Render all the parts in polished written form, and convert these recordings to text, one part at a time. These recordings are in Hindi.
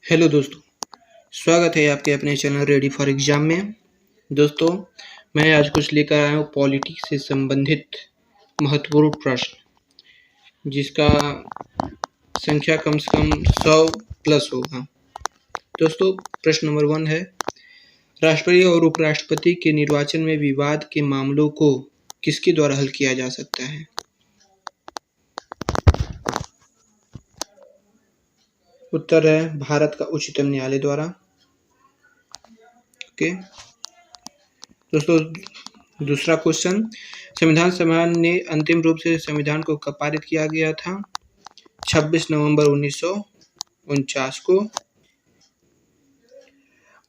हेलो दोस्तों, स्वागत है आपके अपने चैनल रेडी फॉर एग्जाम में। दोस्तों, मैं आज कुछ लेकर आया हूँ पॉलिटिक्स से संबंधित महत्वपूर्ण प्रश्न, जिसका संख्या कम से कम 100 प्लस होगा। दोस्तों, प्रश्न नंबर 1 है, राष्ट्रपति और उपराष्ट्रपति के निर्वाचन में विवाद के मामलों को किसके द्वारा हल किया जा सकता है? उत्तर है भारत का उच्चतम न्यायालय द्वारा। ओके दोस्तों, दूसरा क्वेश्चन, संविधान सभा ने अंतिम रूप से संविधान को कब पारित किया गया था? 26 नवंबर 1949 को।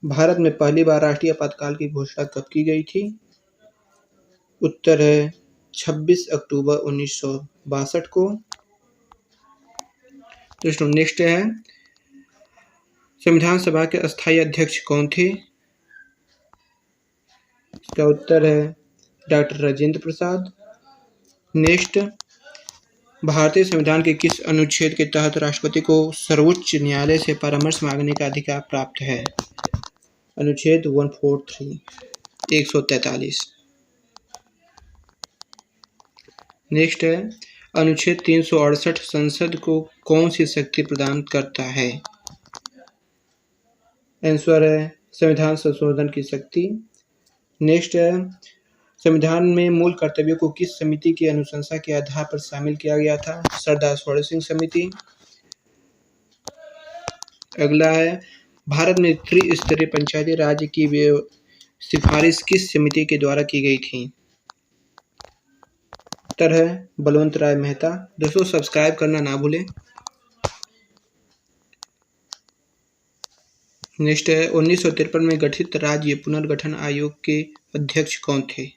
भारत में पहली बार राष्ट्रीय आपातकाल की घोषणा कब की गई थी? उत्तर है 26 अक्टूबर 1962 को। दोस्तों, नेक्स्ट है, संविधान सभा के अस्थायी अध्यक्ष कौन थे? इसका उत्तर है डॉक्टर राजेंद्र प्रसाद। नेक्स्ट, भारतीय संविधान के किस अनुच्छेद के तहत राष्ट्रपति को सर्वोच्च न्यायालय से परामर्श मांगने का अधिकार प्राप्त है? अनुच्छेद 143 143। नेक्स्ट है, अनुच्छेद 368 संसद को कौन सी शक्ति प्रदान करता है? आंसर है संविधान संशोधन की शक्ति। नेक्स्ट है, संविधान में मूल कर्तव्यों को किस समिति की अनुशंसा के आधार पर शामिल किया गया था? सरदार स्वर्ण सिंह समिति। अगला है, भारत में त्रिस्तरीय पंचायती राज की सिफारिश किस समिति के द्वारा की गई थी? उत्तर है बलवंत राय मेहता। दोस्तों, सब्सक्राइब करना ना भूलें। नेक्स्ट है, 1953 में गठित राज्य पुनर्गठन आयोग के अध्यक्ष कौन थे?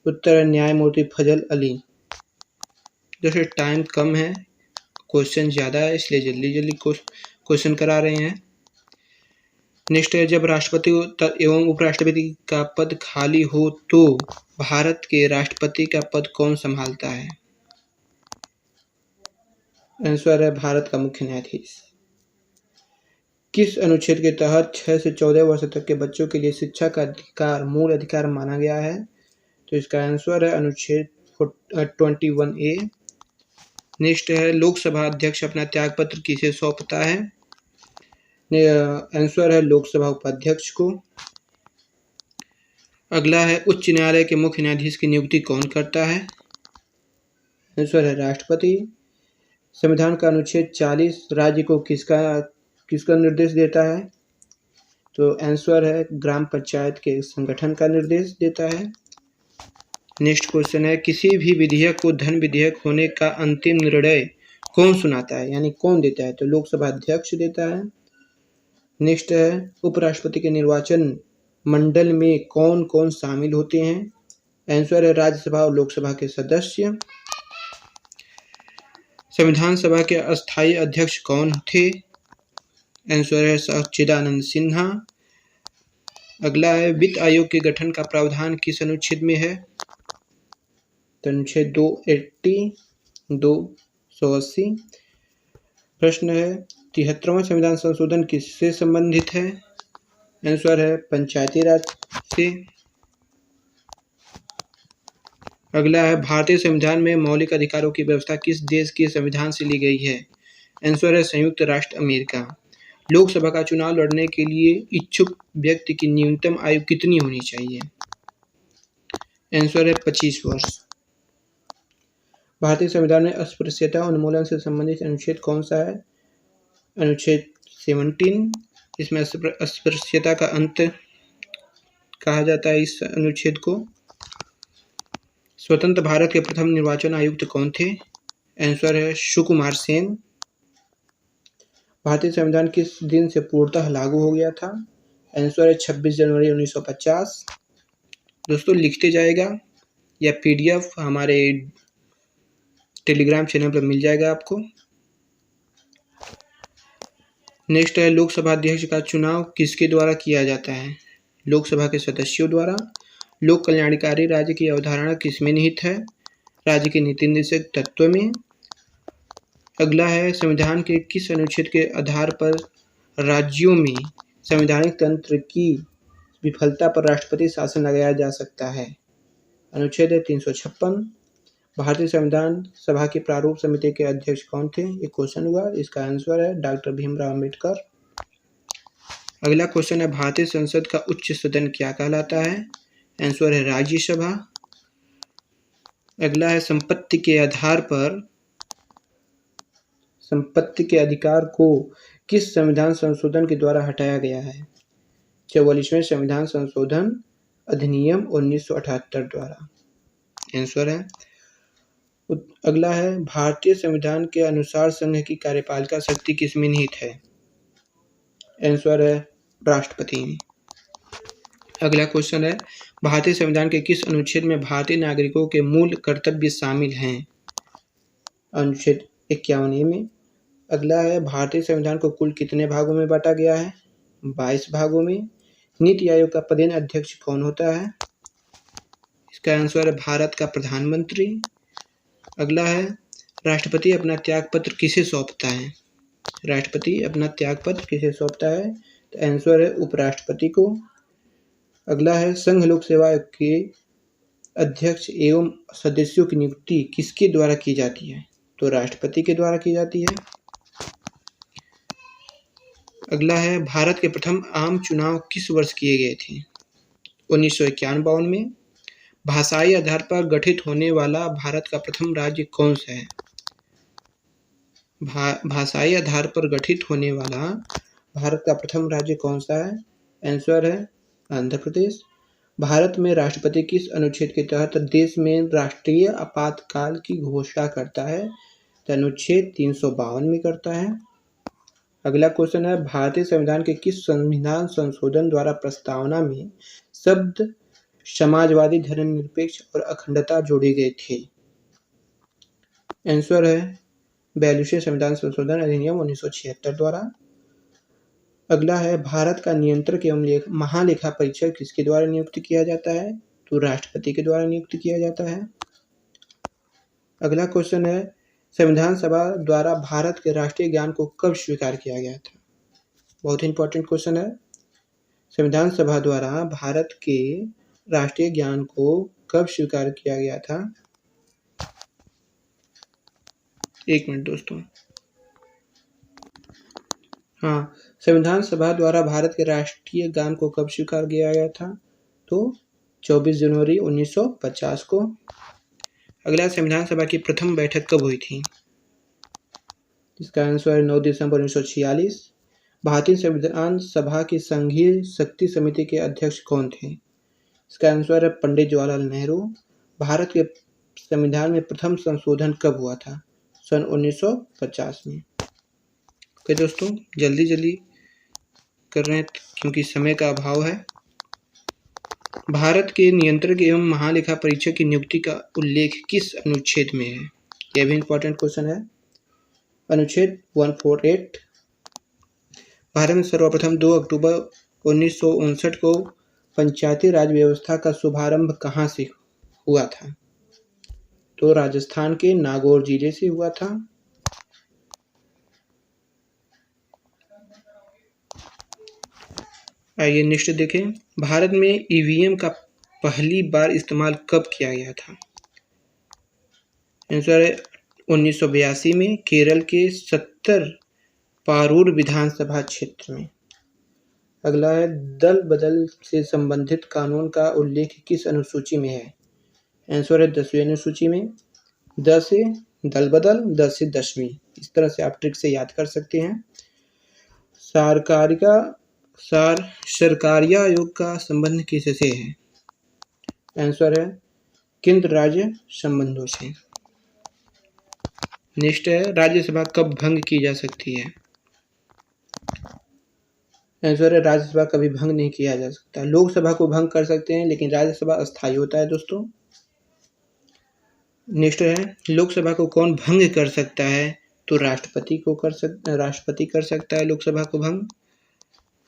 उत्तर है न्यायमूर्ति फजल अली। दोस्तों, टाइम कम है, क्वेश्चन ज़्यादा है, इसलिए जल्दी जल्दी क्वेश्चन करा रहे हैं। नेक्स्ट है, जब राष्ट्रपति एवं उपराष्ट्रपति का पद खाली हो तो भारत के राष्ट्रपति का पद कौन संभालता है? आंसर है भारत का मुख्य न्यायाधीश। किस अनुच्छेद के तहत 6 से 14 वर्ष तक के बच्चों के लिए शिक्षा का अधिकार मूल अधिकार माना गया है? तो इसका आंसर है अनुच्छेद 21A। नेक्स्ट है, लोकसभा अध्यक्ष अपना त्यागपत्र किसे सौंपता है? आंसर है लोकसभा उपाध्यक्ष को। अगला है, उच्च न्यायालय के मुख्य न्यायाधीश की नियुक्ति कौन करता है? आंसर है राष्ट्रपति। संविधान का अनुच्छेद 40 राज्य को किसका निर्देश देता है? तो आंसर है ग्राम पंचायत के संगठन का निर्देश देता है। नेक्स्ट क्वेश्चन है, किसी भी विधेयक को धन विधेयक होने का अंतिम निर्णय कौन सुनाता है, यानी कौन देता है? तो लोकसभा अध्यक्ष देता है। नेक्स्ट है, उपराष्ट्रपति के निर्वाचन मंडल में कौन कौन शामिल होते हैं? आंसर है राज्यसभा और लोकसभा के सदस्य। संविधान सभा के अस्थायी अध्यक्ष कौन थे? आंसर है सच्चिदानंद सिन्हा। अगला है, वित्त आयोग के गठन का प्रावधान किस अनुच्छेद में है? तो अनुच्छेद 280। प्रश्न है, 73वां संविधान संशोधन किससे संबंधित है? आंसर है पंचायती राज से। अगला है, भारतीय संविधान में मौलिक अधिकारों की व्यवस्था किस देश के संविधान से ली गई है? आंसर है संयुक्त राष्ट्र अमेरिका। लोकसभा का चुनाव लड़ने के लिए इच्छुक व्यक्ति की न्यूनतम आयु कितनी होनी चाहिए? आंसर है 25 वर्ष। भारतीय संविधान में अस्पृश्यता उन्मूलन से संबंधित अनुच्छेद कौन सा है? अनुच्छेद 17। इसमें अस्पृश्यता का अंत कहा जाता है इस अनुच्छेद को। स्वतंत्र भारत के प्रथम निर्वाचन आयुक्त कौन थे? आंसर है सुकुमार सेन। भारतीय संविधान किस दिन से पूर्णतः लागू हो गया था? आंसर है 26 जनवरी 1950। दोस्तों, लिखते जाएगा या PDF हमारे टेलीग्राम चैनल पर मिल जाएगा आपको। नेक्स्ट है, लोकसभा अध्यक्ष का चुनाव किसके द्वारा किया जाता है? लोकसभा के सदस्यों द्वारा। लोक कल्याणकारी राज्य की अवधारणा किसमें निहित है? राज्य के नीति निर्देशक तत्व में। अगला है, संविधान के किस अनुच्छेद के आधार पर राज्यों में संवैधानिक तंत्र की विफलता पर राष्ट्रपति शासन लगाया जा सकता है? अनुच्छेद 356। भारतीय संविधान सभा की प्रारूप समिति के अध्यक्ष कौन थे? एक क्वेश्चन हुआ, इसका आंसर है डॉक्टर भीमराव अम्बेडकर। अगला क्वेश्चन है, भारतीय संसद का उच्च सदन क्या कहलाता है? आंसर है राज्यसभा। अगला है, संपत्ति के अधिकार को किस संविधान संशोधन के द्वारा हटाया गया है? 44वें संविधान संशोधन अधिनियम 1978 द्वारा। आंसर है। अगला है, भारतीय संविधान के अनुसार संघ की कार्यपालिका शक्ति किसमें निहित है? आंसर है राष्ट्रपति में। अगला क्वेश्चन है, भारतीय संविधान के किस अनुच्छेद में भारतीय नागरिकों के मूल कर्तव्य शामिल हैं? अनुच्छेद 51 में। अगला है, भारतीय संविधान को कुल कितने भागों में बांटा गया है? 22 भागों में। नीति आयोग का पदेन अध्यक्ष कौन होता है? इसका आंसर है भारत का प्रधानमंत्री। अगला है, राष्ट्रपति अपना त्यागपत्र किसे सौंपता है? राष्ट्रपति अपना त्यागपत्र किसे सौंपता है? तो आंसर है उपराष्ट्रपति को। अगला है, संघ लोक सेवा आयोग के अध्यक्ष एवं सदस्यों की नियुक्ति किसके द्वारा की जाती है? तो राष्ट्रपति के द्वारा की जाती है। अगला है, भारत के प्रथम आम चुनाव किस वर्ष किए गए थे? 1951 में। भाषाई आधार पर गठित होने वाला भारत का प्रथम राज्य कौन सा है? भाषाई आधार पर गठित होने वाला भारत का प्रथम राज्य कौन सा है? आंसर है आंध्र प्रदेश। भारत में राष्ट्रपति किस अनुच्छेद के तहत देश में राष्ट्रीय आपातकाल की घोषणा करता है? तो अनुच्छेद 352 में करता है। अगला क्वेश्चन है, भारतीय संविधान के किस संविधान संशोधन द्वारा प्रस्तावना में शब्द समाजवादी, धर्मनिरपेक्ष और अखंडता जोड़े गए थे? आंसर है 42वें संविधान संशोधन अधिनियम 1976 द्वारा। अगला है, भारत का नियंत्रक एवं महालेखा परीक्षक किसके द्वारा नियुक्त किया जाता है? तो राष्ट्रपति के द्वारा नियुक्त किया जाता है। अगला क्वेश्चन है, संविधान सभा द्वारा भारत के राष्ट्रीय ज्ञान को कब स्वीकार किया गया था? बहुत इंपॉर्टेंट क्वेश्चन है। संविधान सभा द्वारा भारत के राष्ट्रीय ज्ञान को कब स्वीकार किया गया था? एक मिनट दोस्तों। हाँ, संविधान सभा द्वारा भारत के राष्ट्रीय गान को कब स्वीकार किया गया था? तो 24 जनवरी 1950 को। अगला, संविधान सभा की प्रथम बैठक कब हुई थी? इसका आंसर है 9 दिसंबर 1946। भारतीय संविधान सभा की संघीय शक्ति समिति के अध्यक्ष कौन थे? इसका आंसर है पंडित जवाहरलाल नेहरू। भारत के संविधान में प्रथम संशोधन कब हुआ था? सन 1950 में। ओके दोस्तों, जल्दी कर रहे हैं क्योंकि समय का अभाव है। भारत के नियंत्रक एवं महालेखा परीक्षक की नियुक्ति का उल्लेख किस अनुच्छेद में है? यह भी इंपॉर्टेंट क्वेश्चन है। अनुच्छेद 148। भारत में सर्वप्रथम 2 अक्टूबर 1959 को पंचायती राज व्यवस्था का शुभारंभ कहाँ से हुआ था? तो राजस्थान के नागौर जिले से हुआ था। आइए नेक्स्ट देखें, भारत में ईवीएम का पहली बार इस्तेमाल कब किया गया था? आंसर है 1982 में, केरल के 70 पारूर विधानसभा क्षेत्र में। अगला है, दल बदल से संबंधित कानून का उल्लेख किस अनुसूची में है? आंसर है 10वीं अनुसूची में। 10 से दल बदल, 10 से 10वीं, इस तरह से आप ट्रिक से याद कर सकते हैं। सरकारिया आयोग का संबंध किससे है? आंसर है केंद्र राज्य संबंधों से। नेक्स्ट है, राज्यसभा कब भंग की जा सकती है? आंसर है राज्यसभा कभी भंग नहीं किया जा सकता। लोकसभा को भंग कर सकते हैं लेकिन राज्यसभा अस्थायी होता है दोस्तों। नेक्स्ट है, लोकसभा को कौन भंग कर सकता है? तो राष्ट्रपति कर सकता है लोकसभा को भंग।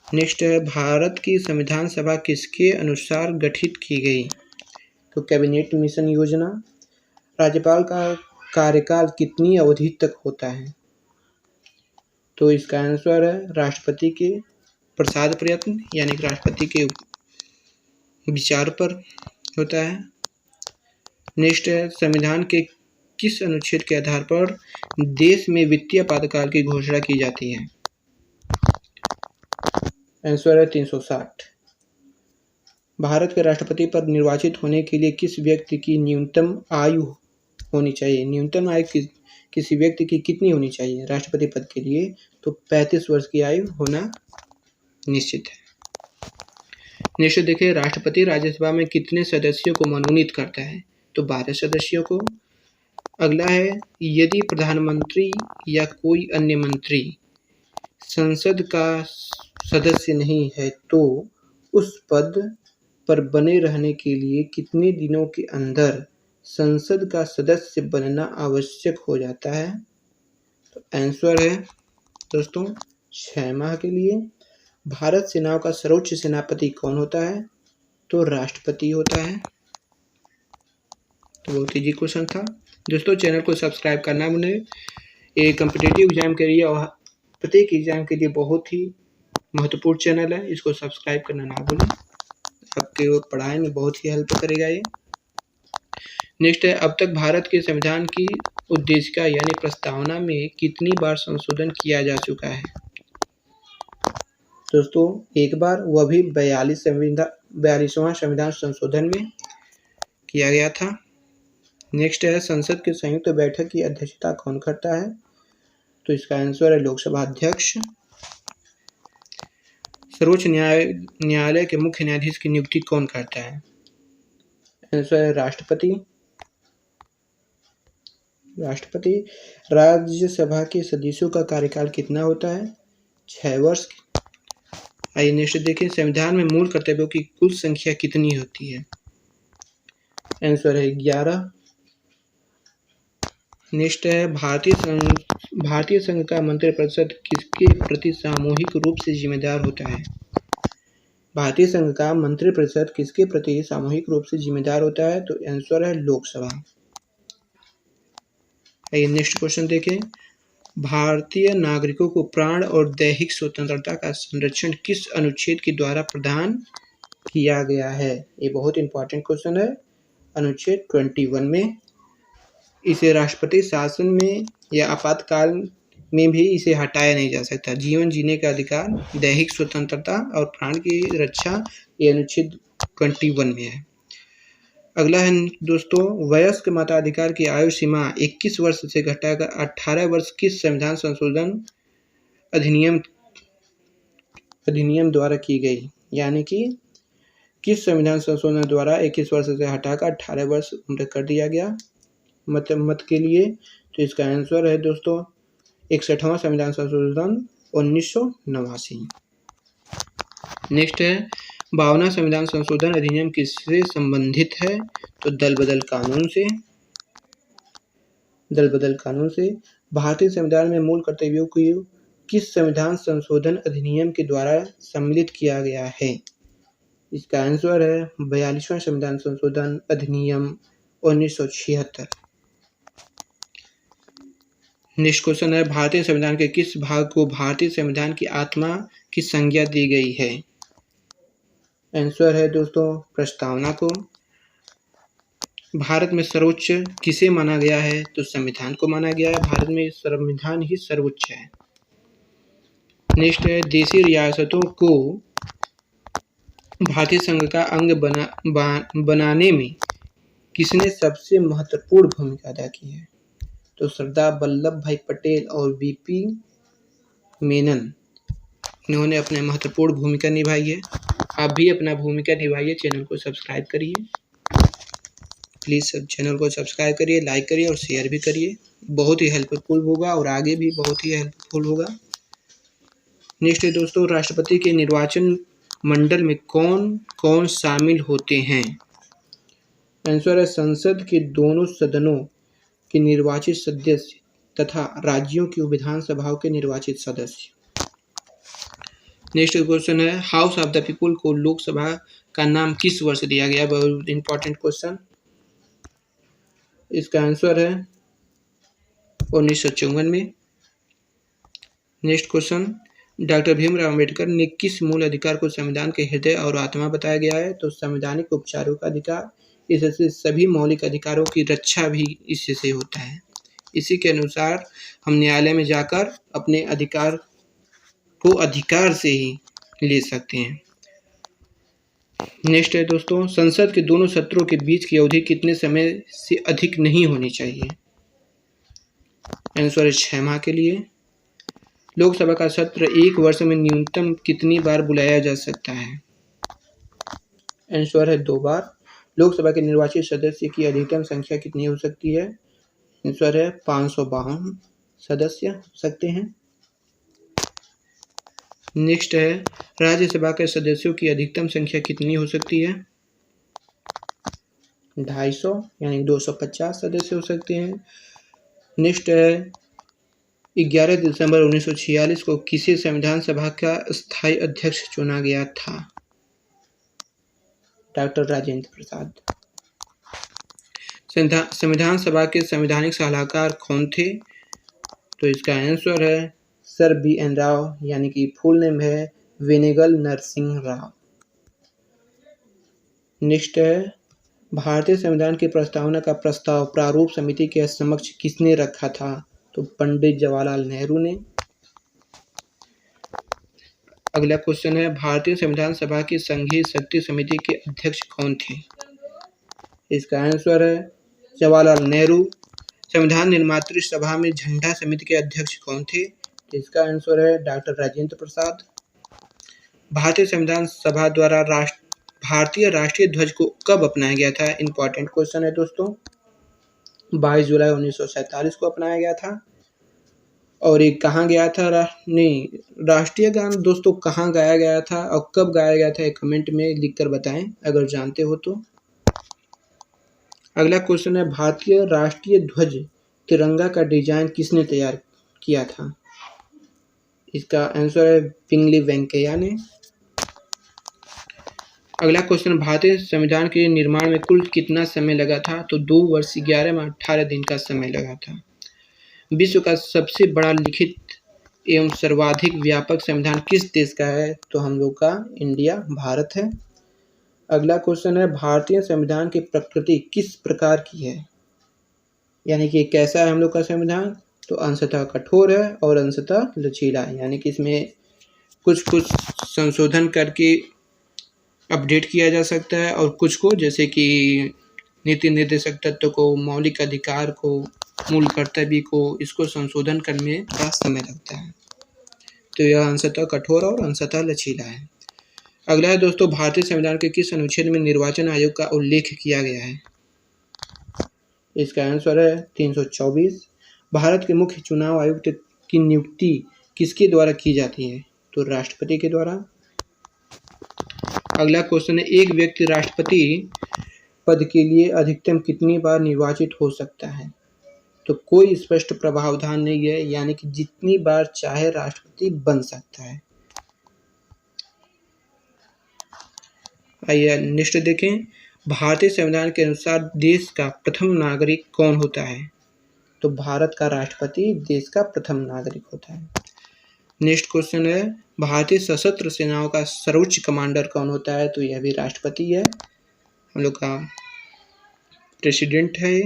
नेक्स्ट है, भारत की संविधान सभा किसके अनुसार गठित की गई? तो कैबिनेट मिशन योजना। राज्यपाल का कार्यकाल कितनी अवधि तक होता है? तो इसका आंसर है राष्ट्रपति के प्रसाद प्रयत्न, यानी कि राष्ट्रपति के विचार पर होता है। नेक्स्ट है, संविधान के किस अनुच्छेद के आधार पर देश में वित्तीय आपातकाल की घोषणा की जाती है? आंसर है 360। भारत के राष्ट्रपति पद निर्वाचित होने के लिए किस व्यक्ति की न्यूनतम आयु होनी चाहिए? न्यूनतम आयु किसी व्यक्ति की कितनी होनी चाहिए राष्ट्रपति पद के लिए? तो 35 वर्ष की आयु होना निश्चित है। नेक्स्ट देखिए, राष्ट्रपति राज्यसभा में कितने सदस्यों को मनोनीत करता है? तो 12 सदस्यों को। अगला है, यदि प्रधानमंत्री या कोई अन्य मंत्री संसद का सदस्य नहीं है तो उस पद पर बने रहने के लिए कितने दिनों के अंदर संसद का सदस्य बनना आवश्यक हो जाता है? तो आंसर है दोस्तों 6 माह के लिए। भारत सेनाओं का सर्वोच्च सेनापति कौन होता है? तो राष्ट्रपति होता है। तो बहुत इजी क्वेश्चन था दोस्तों। चैनल को सब्सक्राइब करना भूलें। ये कॉम्पिटिटिव एग्जाम के लिए और प्रत्येक एग्जाम के लिए बहुत ही महत्वपूर्ण चैनल है, इसको सब्सक्राइब करना ना भूलें। आपके पढ़ाई में बहुत ही हेल्प करेगा ये। नेक्स्ट है, अब तक भारत के संविधान की उद्देशिका यानी प्रस्तावना में कितनी बार संशोधन किया जा चुका है? दोस्तों एक बार, वह भी 42वां संविधान संशोधन में किया गया था। नेक्स्ट है, संसद के संयुक्त बैठक की अध्यक्षता कौन करता है? तो इसका आंसर है लोकसभा अध्यक्ष। सर्वोच्च न्यायालय के मुख्य न्यायाधीश की नियुक्ति कौन करता है? आंसर है राष्ट्रपति। राज्यसभा के सदस्यों का कार्यकाल कितना होता है? 6 वर्ष। आइए नेक्स्ट देखें, संविधान में मूल कर्तव्यों की कुल संख्या कितनी होती है? आंसर है 11। नेक्स्ट है, भारतीय संघ का मंत्रिपरिषद किसके प्रति सामूहिक रूप से जिम्मेदार होता है? भारतीय संघ का मंत्रिपरिषद किसके प्रति सामूहिक रूप से जिम्मेदार होता है? तो आंसर है लोकसभा। आइए नेक्स्ट क्वेश्चन देखें, भारतीय नागरिकों को प्राण और दैहिक स्वतंत्रता का संरक्षण किस अनुच्छेद के द्वारा प्रदान किया गया है? ये बहुत इंपॉर्टेंट क्वेश्चन है। अनुच्छेद 21 में। इसे राष्ट्रपति शासन में या आपातकाल में भी इसे हटाया नहीं जा सकता। जीवन जीने का अधिकार, दैहिक स्वतंत्रता और प्राण की रक्षा, ये अनुच्छेद 21 में है। अगला है दोस्तों, वयस्क मताधिकार की आयु सीमा 21 वर्ष से घटाकर 18 वर्ष किस संविधान संशोधन अधिनियम द्वारा की गई? यानी कि किस संविधान संशोधन द्वारा 21 वर्ष से हटाकर 18 वर्ष उम्र कर दिया गया मत के लिए? तो इसका आंसर है दोस्तों 61वां संविधान संशोधन 1989। नेक्स्ट है, 52वां संविधान संशोधन अधिनियम किससे संबंधित है? तो दल बदल कानून से। भारतीय संविधान में मूल कर्तव्यों को किस संविधान संशोधन अधिनियम के द्वारा सम्मिलित किया गया है? इसका आंसर है 42वां संविधान संशोधन अधिनियम 1976। नेक्स्ट क्वेश्चन है, भारतीय संविधान के किस भाग को भारतीय संविधान की आत्मा की संज्ञा दी गई है? आंसर है दोस्तों प्रस्तावना को। भारत में सर्वोच्च किसे माना गया है? तो संविधान को माना गया है। भारत में संविधान ही सर्वोच्च है। नेक्स्ट है, देशी रियासतों को भारतीय संघ का अंग बनाने में किसने सबसे महत्वपूर्ण भूमिका अदा की है? तो सरदार वल्लभ भाई पटेल और वीपी मेनन, इन्होंने अपने महत्वपूर्ण भूमिका निभाई है। आप भी अपना भूमिका निभाइए। चैनल को सब्सक्राइब करिए, प्लीज़ चैनल को सब्सक्राइब करिए, लाइक करिए और शेयर भी करिए। बहुत ही हेल्पफुल होगा और आगे भी बहुत ही हेल्पफुल होगा। नेक्स्ट है दोस्तों, राष्ट्रपति के निर्वाचन मंडल में कौन कौन शामिल होते हैं? आंसर है संसद के दोनों सदनों के निर्वाचित सदस्य तथा राज्यों की विधानसभाओं के निर्वाचित सदस्य। नेक्स्ट क्वेश्चन है, हाउस ऑफ द पीपुल को लोकसभा का नाम किस वर्ष दिया गया? बहुत इंपॉर्टेंट क्वेश्चन। इसका आंसर है 1954 में। Next question, doctor Bhimrao Ambedkar ने किस मूल अधिकार को संविधान के हृदय और आत्मा बताया गया है? तो संवैधानिक उपचारों का अधिकार। इससे सभी मौलिक अधिकारों की रक्षा भी इससे होता है। इसी के अनुसार हम न्यायालय में जाकर अपने अधिकार को अधिकार से ही ले सकते हैं। नेक्स्ट है दोस्तों, संसद के दोनों सत्रों के बीच की अवधि कितने समय से अधिक नहीं होनी चाहिए? आंसर है 6 माह के लिए। लोकसभा का सत्र एक वर्ष में न्यूनतम कितनी बार बुलाया जा सकता है? आंसर है 2 बार। लोकसभा के निर्वाचित सदस्य की अधिकतम संख्या कितनी हो सकती है? आंसर है 552 सदस्य हो सकते हैं। नेक्स्ट है, राज्यसभा के सदस्यों की अधिकतम संख्या कितनी हो सकती है? 250 यानी 250 सदस्य हो सकते हैं। नेक्स्ट है, 11 दिसंबर 1946 को किसे संविधान सभा का स्थायी अध्यक्ष चुना गया था? डॉक्टर राजेंद्र प्रसाद। संविधान सभा के संवैधानिक सलाहकार कौन थे? तो इसका आंसर है सर BN राव, यानी कि फुल नेम है वेनेगल नरसिंह राव। नेक्स्ट है, भारतीय संविधान की प्रस्तावना का प्रस्ताव प्रारूप समिति के समक्ष किसने रखा था? तो पंडित जवाहरलाल नेहरू ने। अगला क्वेश्चन है, भारतीय संविधान सभा की संघीय शक्ति समिति के अध्यक्ष कौन थे? इसका आंसर है जवाहरलाल नेहरू। संविधान निर्मात्री सभा में झंडा समिति के अध्यक्ष कौन थे? इसका आंसर है डॉक्टर राजेंद्र प्रसाद। भारतीय संविधान सभा द्वारा भारतीय राष्ट्रीय ध्वज को कब अपनाया गया था? इंपॉर्टेंट क्वेश्चन है दोस्तों। 22 जुलाई 1947 को अपनाया गया था। और ये कहाँ गया था? राष्ट्रीय गान दोस्तों कहाँ गाया गया था और कब गाया गया था, एक कमेंट में लिखकर बताएं अगर जानते हो तो। अगला क्वेश्चन है, भारतीय राष्ट्रीय ध्वज तिरंगा का डिजाइन किसने तैयार किया था? इसका आंसर है पिंगली वेंकैया ने। अगला क्वेश्चन, भारतीय संविधान के निर्माण में कुल कितना समय लगा था? तो 2 वर्ष 11 माह 18 दिन का समय लगा था। विश्व का सबसे बड़ा लिखित एवं सर्वाधिक व्यापक संविधान किस देश का है? तो हम लोग का इंडिया, भारत है। अगला क्वेश्चन है, भारतीय संविधान की प्रकृति किस प्रकार की है? यानी कि कैसा है हम लोग का संविधान? तो अंशतः कठोर है और अंशतः लचीला है, यानी कि इसमें कुछ संशोधन करके अपडेट किया जा सकता है और कुछ को, जैसे कि नीति निर्देशक तत्व को, मौलिक अधिकार को, मूल कर्तव्य को, इसको संशोधन करने में थोड़ा समय लगता है। तो यह अंशतः कठोर और अंशतः लचीला है। अगला है दोस्तों, भारतीय संविधान के किस अनुच्छेद में निर्वाचन आयोग का उल्लेख किया गया है? इसका आंसर है 324। भारत के मुख्य चुनाव आयुक्त की नियुक्ति किसके द्वारा की जाती है? तो राष्ट्रपति के द्वारा। अगला क्वेश्चन है, एक व्यक्ति राष्ट्रपति पद के लिए अधिकतम कितनी बार निर्वाचित हो सकता है? तो कोई स्पष्ट प्रावधान नहीं है, यानी कि जितनी बार चाहे राष्ट्रपति बन सकता है। आइए नेक्स्ट देखें, भारतीय संविधान के अनुसार देश का प्रथम नागरिक कौन होता है? तो भारत का राष्ट्रपति देश का प्रथम नागरिक होता है। नेक्स्ट क्वेश्चन है, भारतीय सशस्त्र सेनाओं का सर्वोच्च कमांडर कौन होता है? तो यह भी राष्ट्रपति है, हम लोग का प्रेसिडेंट है।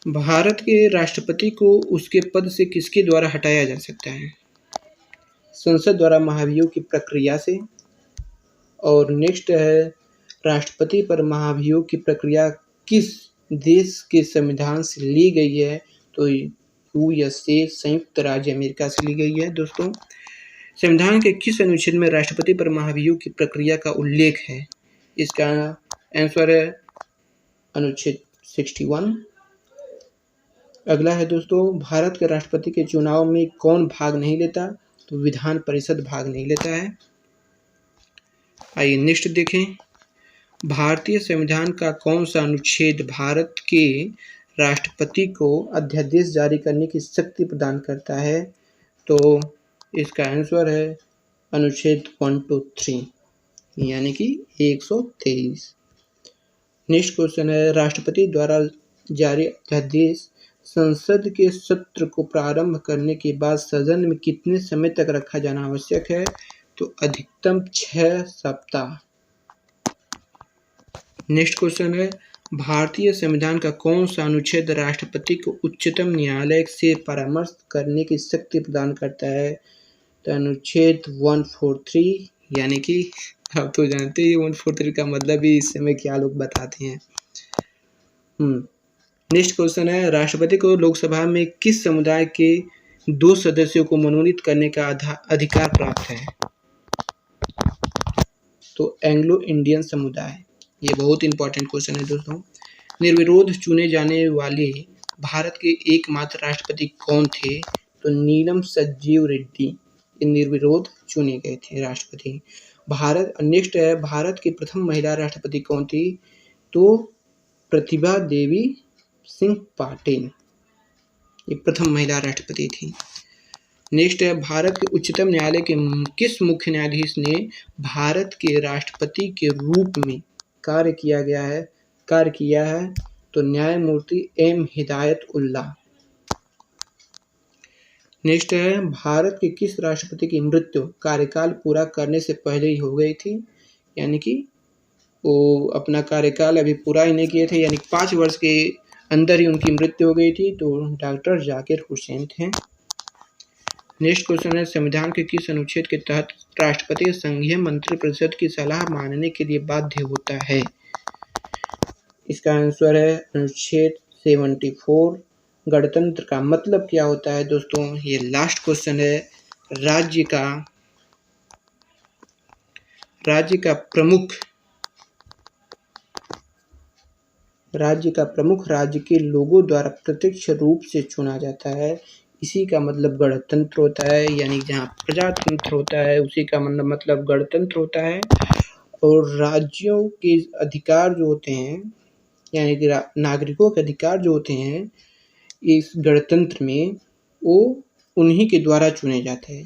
भारत के राष्ट्रपति को उसके पद से किसके द्वारा हटाया जा सकता है? संसद द्वारा महाभियोग की प्रक्रिया से। और नेक्स्ट है, राष्ट्रपति पर महाभियोग की प्रक्रिया किस देश के संविधान से ली गई है? तो USA, संयुक्त राज्य अमेरिका से ली गई है। दोस्तों, संविधान के किस अनुच्छेद में राष्ट्रपति पर महाभियोग की प्रक्रिया का उल्लेख है? इसका आंसर है अनुच्छेद 61। अगला है दोस्तों, भारत के राष्ट्रपति के चुनाव में कौन भाग नहीं लेता? तो विधान परिषद भाग नहीं लेता है। आइए नेक्स्ट देखें, भारतीय संविधान का कौन सा अनुच्छेद भारत के राष्ट्रपति को अध्यादेश जारी करने की शक्ति प्रदान करता है? तो इसका आंसर है अनुच्छेद 123, यानी कि 123। नेक्स्ट क्वेश्चन है, राष्ट्रपति द्वारा जारी अध्यादेश संसद के सत्र को प्रारंभ करने के बाद सदन में कितने समय तक रखा जाना आवश्यक है? तो अधिकतम 6 सप्ताह। नेक्स्ट क्वेश्चन है, भारतीय संविधान का कौन सा अनुच्छेद राष्ट्रपति को उच्चतम न्यायालय से परामर्श करने की शक्ति प्रदान करता है? तो अनुच्छेद 143, यानी कि आप तो जानते हैं 143 का मतलब ही इस समय क्या लोग बताते हैं। नेक्स्ट क्वेश्चन है, राष्ट्रपति को लोकसभा में किस समुदाय के 2 सदस्यों को मनोनीत करने का अधिकार प्राप्त है? तो एंग्लो इंडियन समुदाय। ये बहुत इंपॉर्टेंट क्वेश्चन है दोस्तों। निर्विरोध चुने जाने वाले भारत के एकमात्र राष्ट्रपति कौन थे? तो नीलम संजीव रेड्डी ये निर्विरोध चुने गए थे राष्ट्रपति। नेक्स्ट है, भारत की प्रथम महिला राष्ट्रपति कौन थी? तो प्रतिभा देवी सिंह पाटिल ये प्रथम महिला राष्ट्रपति थी। नेक्स्ट है, भारत के उच्चतम न्यायालय के किस मुख्य न्यायाधीश ने भारत के राष्ट्रपति के रूप में कार्य किया है? तो न्यायमूर्ति एम हिदायत उल्लाह। नेक्स्ट है, भारत के किस राष्ट्रपति की मृत्यु कार्यकाल पूरा करने से पहले ही हो गई थी? यानी कि वो अपना कार्यकाल अभी पूरा ही नहीं किए थे, यानी 5 वर्ष के अंदर ही उनकी मृत्यु हो गई थी। तो डॉक्टर जाकिर हुसैन थे। नेक्स्ट क्वेश्चन है, संविधान के किस अनुच्छेद के तहत राष्ट्रपति संघीय मंत्रिपरिषद की सलाह मानने के लिए बाध्य होता है? इसका आंसर है अनुच्छेद 74। गणतंत्र का मतलब क्या होता है दोस्तों? ये लास्ट क्वेश्चन है। राज्य का प्रमुख राज्य के लोगों द्वारा प्रत्यक्ष रूप से चुना जाता है। इसी का मतलब गणतंत्र होता है, यानी जहाँ प्रजातंत्र होता है उसी का मतलब गणतंत्र होता है। और राज्यों के अधिकार जो होते हैं, यानी कि नागरिकों के अधिकार जो होते हैं इस गणतंत्र में, वो उन्हीं के द्वारा चुने जाते हैं।